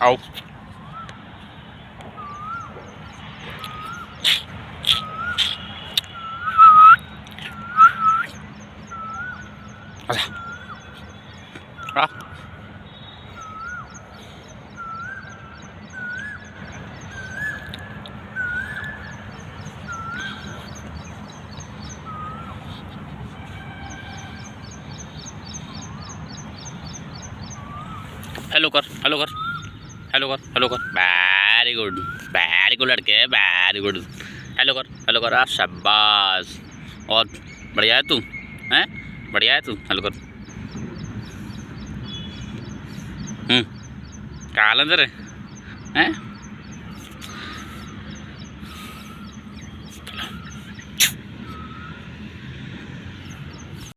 आओ आजा आ हेलो कर हेलो कर हेलो कर हेलो कर वेरी गुड लड़के वेरी गुड हेलो कर आप शाबाश और बढ़िया है तू हैं बढ़िया है तू हेलो कर काल अंदर है हैं